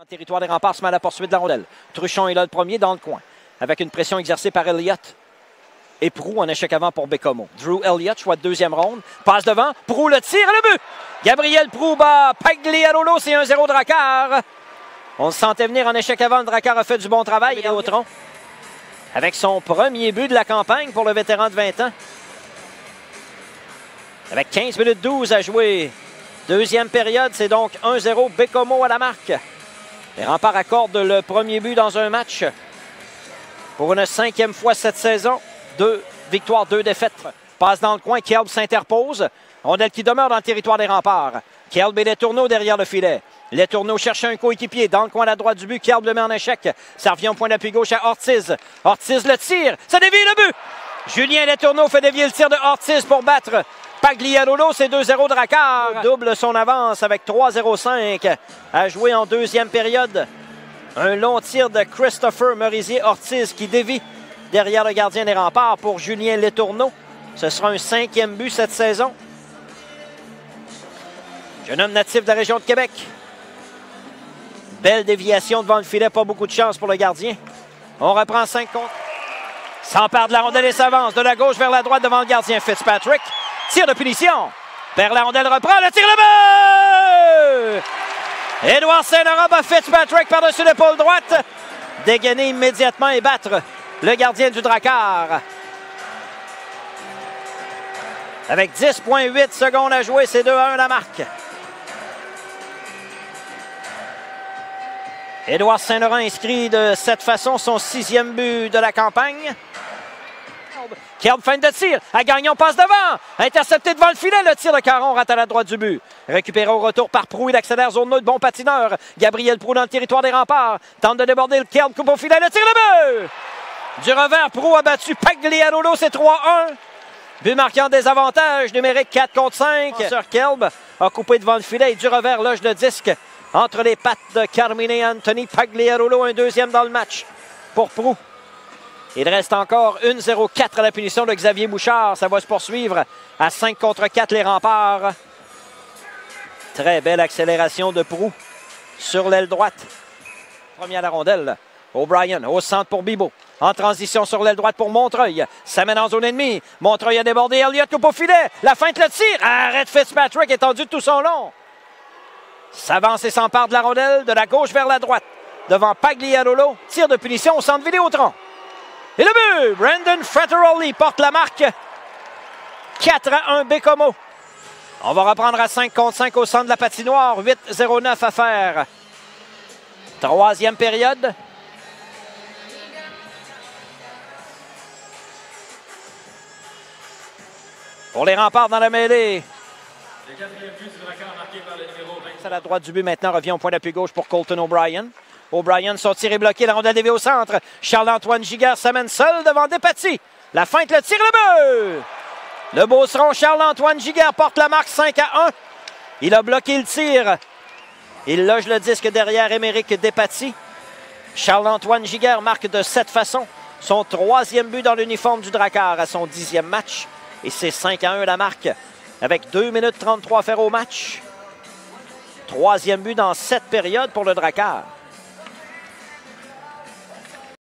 En territoire des remparts, se met à la poursuite de la rondelle. Truchon est là le premier dans le coin, avec une pression exercée par Elliott. Et Proulx en échec avant pour Bécomo. Drew Elliott, choix de deuxième ronde. Passe devant. Proulx le tire et le but. Gabriel Proulx bat Pagliarolo. C'est 1-0 Drakkar. On le sentait venir en échec avant. Le Drakkar a fait du bon travail. Et Autron, avec son premier but de la campagne pour le vétéran de 20 ans. Avec 15 minutes 12 à jouer. Deuxième période, c'est donc 1-0 Bécomo à la marque. Les Remparts accordent le premier but dans un match. Pour une 5e fois cette saison. 2 victoires, 2 défaites. Passe dans le coin, Kelb s'interpose. Rondelle qui demeure dans le territoire des Remparts. Kelb et Letourneau derrière le filet. Letourneau cherche un coéquipier dans le coin à la droite du but. Kelb le met en échec. Ça revient au point d'appui gauche à Ortiz. Ortiz le tire. Ça dévie le but. Julien Letourneau fait dévier le tir de Ortiz pour battre Pagliarolo. C'est 2-0 Drakkar. Double son avance avec 3-0-5 à jouer en deuxième période. Un long tir de Christopher Merisier-Ortiz qui dévie derrière le gardien des Remparts pour Julien Letourneau. Ce sera un 5e but cette saison. Jeune homme natif de la région de Québec. Belle déviation devant le filet, pas beaucoup de chance pour le gardien. On reprend 5 contre. S'empare de la rondelle et s'avance de la gauche vers la droite devant le gardien Fitzpatrick. Tir de punition. Perd la rondelle, reprend le tir, le but! Édouard Saint-Laurent bat Fitzpatrick par-dessus l'épaule droite. Dégainer immédiatement et battre le gardien du Drakkar. Avec 10,8 secondes à jouer, c'est 2-1 la marque. Édouard Saint-Laurent inscrit de cette façon son 6e but de la campagne. Kelb fin de tir. À Gagnon passe devant. Intercepté devant le filet. Le tir de Caron rate à la droite du but. Récupéré au retour par Proulx. Il accélère zone neutre. Bon patineur. Gabriel Proulx dans le territoire des Remparts. Tente de déborder le Kelb. Coupe au filet. Le tir, le but! Du revers, Proulx a battu Pagliarolo. C'est 3-1. But marquant des avantages numériques 4 contre 5. Sur Kelb a coupé devant le filet. Et du revers loge le disque entre les pattes de Carmine Anthony Pagliarolo. Un deuxième dans le match pour Proulx. Il reste encore 1-0-4 à la punition de Xavier Bouchard. Ça va se poursuivre à 5 contre 4 les Remparts. Très belle accélération de Proulx sur l'aile droite. Premier à la rondelle. O'Brien au centre pour Bibeau. En transition sur l'aile droite pour Montreuil. Ça mène en zone ennemie. Montreuil a débordé. Elliott coupe au filet. La feinte le tire. Arrête Fitzpatrick étendu de tout son long. S'avance et s'empare de la rondelle de la gauche vers la droite. Devant Pagliarolo. Tir de punition au centre Vidéotron. Et le but! Brandon Frattaroli porte la marque. 4-1 Bécomo. On va reprendre à 5 contre 5 au centre de la patinoire. 8-0-9 à faire. Troisième période. Pour les Remparts dans la mêlée. Le 4e but du Drakkar marqué par le numéro 20. À la droite du but maintenant revient au point d'appui gauche pour Colton O'Brien. O'Brien, son tir est bloqué, la rondelle déviée au centre. Charles-Antoine Giguère s'amène seul devant Despatie. La feinte, le tir, le but! Le Beauceron, Charles-Antoine Giguère porte la marque 5-1. Il a bloqué le tir. Il loge le disque derrière Émeric Despatie. Charles-Antoine Giguère marque de cette façon son 3e but dans l'uniforme du Drakkar à son 10e match. Et c'est 5-1 la marque avec 2 minutes 33 à faire au match. 3e but dans cette période pour le Drakkar.